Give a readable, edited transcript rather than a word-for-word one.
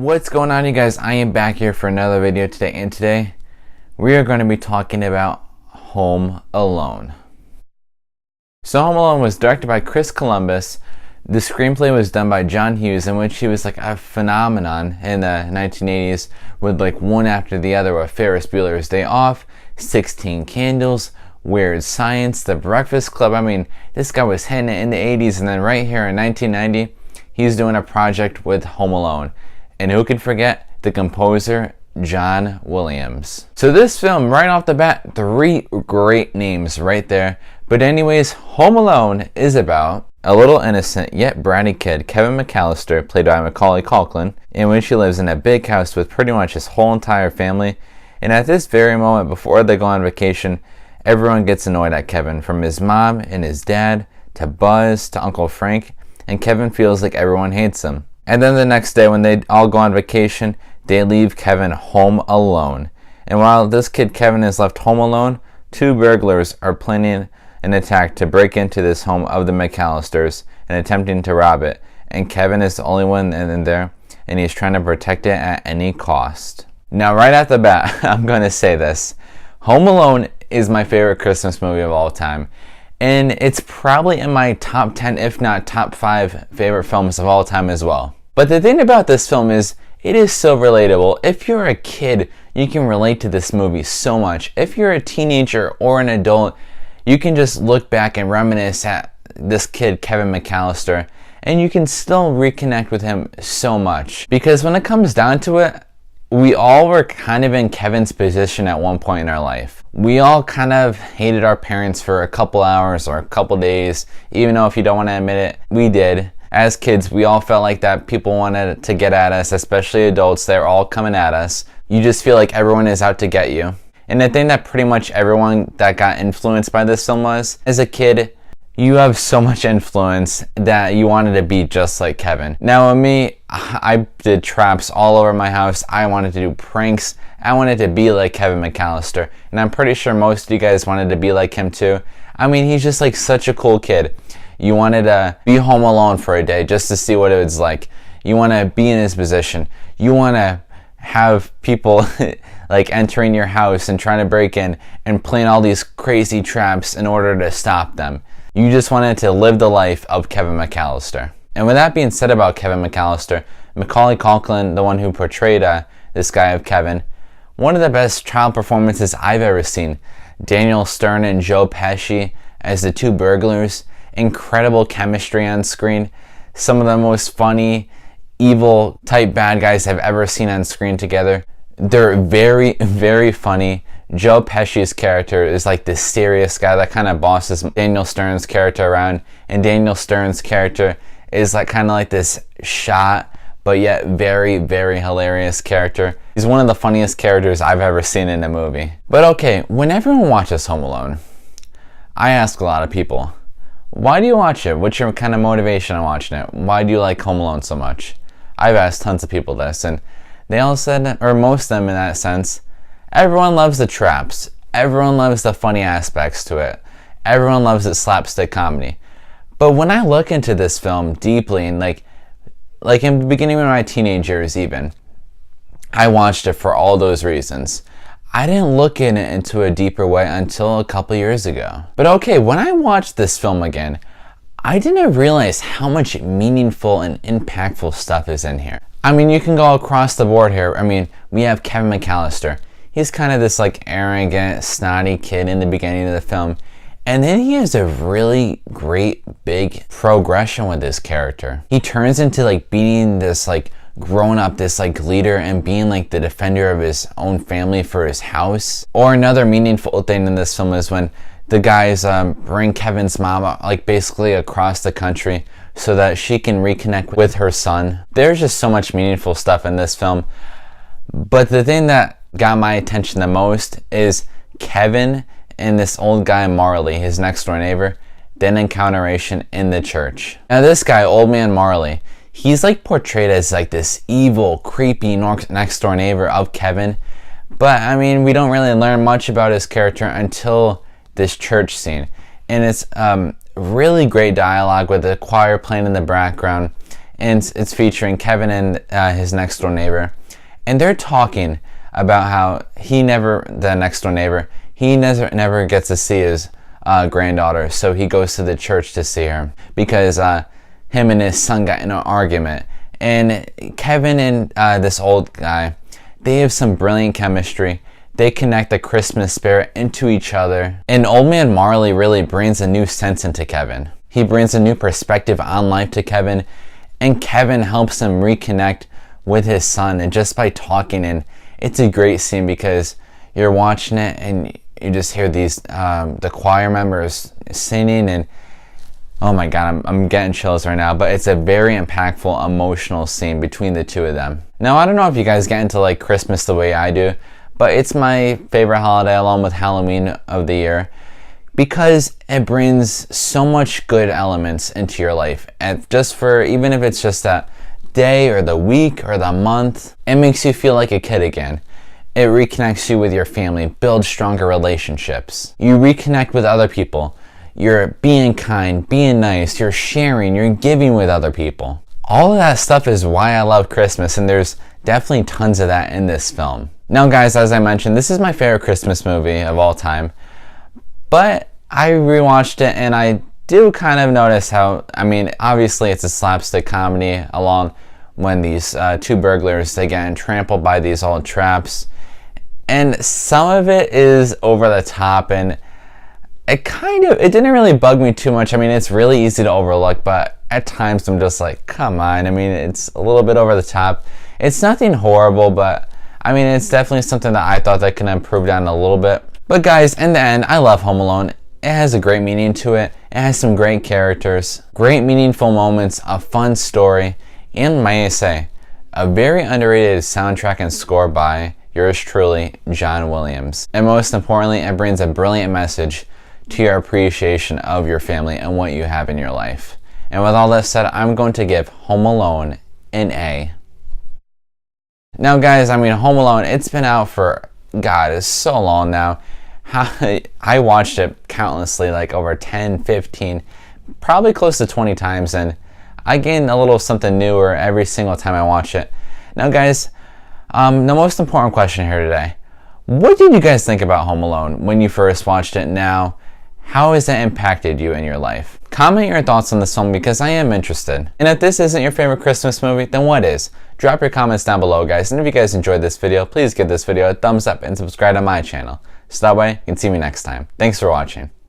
What's going on, you guys? I am back here for another video today, and today we are going to be talking about Home Alone. So Home Alone was directed by Chris Columbus. The screenplay was done by John Hughes, in which he was like a phenomenon in the 1980s with like one after the other with Ferris Bueller's Day Off, 16 Candles, Weird Science, The Breakfast Club. I mean, this guy was hitting it in the 80s, and then right here in 1990, he's doing a project with Home Alone. And who can forget the composer, John Williams. So this film, right off the bat, three great names right there. But anyways, Home Alone is about a little innocent yet bratty kid, Kevin McAllister, played by Macaulay Culkin, in which he lives in a big house with pretty much his whole entire family. And at this very moment, before they go on vacation, everyone gets annoyed at Kevin, from his mom and his dad, to Buzz, to Uncle Frank, and Kevin feels like everyone hates him. And then the next day, when they all go on vacation, they leave Kevin home alone. And while this kid Kevin is left home alone, two burglars are planning an attack to break into this home of the McAllisters and attempting to rob it. And Kevin is the only one in there, and he's trying to protect it at any cost. Now, right off the bat, I'm going to say this. Home Alone is my favorite Christmas movie of all time. And it's probably in my top 10, if not top 5 favorite films of all time as well. But the thing about this film is, it is so relatable. If you're a kid, you can relate to this movie so much. If you're a teenager or an adult, you can just look back and reminisce at this kid, Kevin McAllister, and you can still reconnect with him so much. Because when it comes down to it, we all were kind of in Kevin's position at one point in our life. We all kind of hated our parents for a couple hours or a couple days, even though if you don't want to admit it, we did. As kids, we all felt like that people wanted to get at us, especially adults. They're all coming at us. You just feel like everyone is out to get you. And the thing that pretty much everyone that got influenced by this film was, as a kid, you have so much influence that you wanted to be just like Kevin. Now with me, I did traps all over my house. I wanted to do pranks. I wanted to be like Kevin McAllister. And I'm pretty sure most of you guys wanted to be like him too. I mean, he's just like such a cool kid. You wanted to be home alone for a day just to see what it was like. You want to be in his position. You want to have people like entering your house and trying to break in and playing all these crazy traps in order to stop them. You just wanted to live the life of Kevin McAllister. And with that being said about Kevin McAllister, Macaulay Culkin, the one who portrayed this guy of Kevin, one of the best child performances I've ever seen. Daniel Stern and Joe Pesci as the two burglars. Incredible chemistry on screen. Some of the most funny, evil type bad guys I've ever seen on screen together. They're very, very funny. Joe Pesci's character is like this serious guy that kind of bosses Daniel Stern's character around, and Daniel Stern's character is like kind of like this shot but yet very, very hilarious character. He's one of the funniest characters I've ever seen in a movie. But okay, when everyone watches Home Alone, I ask a lot of people, why do you watch it? What's your kind of motivation on watching it? Why do you like Home Alone so much? I've asked tons of people this, and they all said, or most of them in that sense, everyone loves the traps. Everyone loves the funny aspects to it. Everyone loves its slapstick comedy. But when I look into this film deeply, and like in the beginning of my teenage years even, I watched it for all those reasons. I didn't look in it into a deeper way until a couple years ago. But okay, when I watched this film again, I didn't realize how much meaningful and impactful stuff is in here. I mean, you can go across the board here. I mean, we have Kevin McAllister. He's kind of this like arrogant, snotty kid in the beginning of the film. And then he has a really great big progression with this character. He turns into like being this like grown up, this like leader, and being like the defender of his own family for his house. Or another meaningful thing in this film is when the guys bring Kevin's mom like basically across the country so that she can reconnect with her son. There's just so much meaningful stuff in this film. But the thing that got my attention the most is Kevin and this old guy Marley, his next door neighbor, then encounteration in the church. Now this guy, old man Marley, he's like portrayed as like this evil, creepy next door neighbor of Kevin. But I mean, we don't really learn much about his character until this church scene. And it's really great dialogue with the choir playing in the background. and it's featuring Kevin and his next door neighbor, and they're talking about how the next door neighbor, he never gets to see his granddaughter, so he goes to the church to see her because him and his son got in an argument. And Kevin and this old guy, they have some brilliant chemistry. They connect the Christmas spirit into each other. And Old Man Marley really brings a new sense into Kevin. He brings a new perspective on life to Kevin, and Kevin helps him reconnect with his son, and just by talking. And it's a great scene because you're watching it and you just hear these the choir members singing, and oh my god, I'm getting chills right now. But it's a very impactful, emotional scene between the two of them. Now, I don't know if you guys get into like Christmas the way I do, but it's my favorite holiday along with Halloween of the year because it brings so much good elements into your life. And even if it's just that day or the week or the month, it makes you feel like a kid again. It reconnects you with your family, builds stronger relationships. You reconnect with other people. You're being kind, being nice, you're sharing, you're giving with other people. All of that stuff is why I love Christmas, and there's definitely tons of that in this film. Now guys, as I mentioned, this is my favorite Christmas movie of all time, but I rewatched it and I do kind of notice how, obviously it's a slapstick comedy along when these two burglars, they get trampled by these old traps, and some of it is over the top, and it didn't really bug me too much. It's really easy to overlook, but at times I'm just like, come on. It's a little bit over the top. It's nothing horrible, but it's definitely something that I thought that could improve on a little bit. But guys, in the end, I love Home Alone. It has a great meaning to it. It has some great characters, great meaningful moments, a fun story, and may I say, a very underrated soundtrack and score by yours truly, John Williams. And most importantly, it brings a brilliant message to your appreciation of your family and what you have in your life. And with all that said, I'm going to give Home Alone an A. Now guys, Home Alone, it's been out for, God, it's so long now. I watched it countlessly, like over 10, 15, probably close to 20 times, and I gain a little something newer every single time I watch it. Now guys, the most important question here today, what did you guys think about Home Alone when you first watched it? Now, how has it impacted you in your life? Comment your thoughts on this film because I am interested. And if this isn't your favorite Christmas movie, then what is? Drop your comments down below, guys. And if you guys enjoyed this video, please give this video a thumbs up and subscribe to my channel, so that way you can see me next time. Thanks for watching.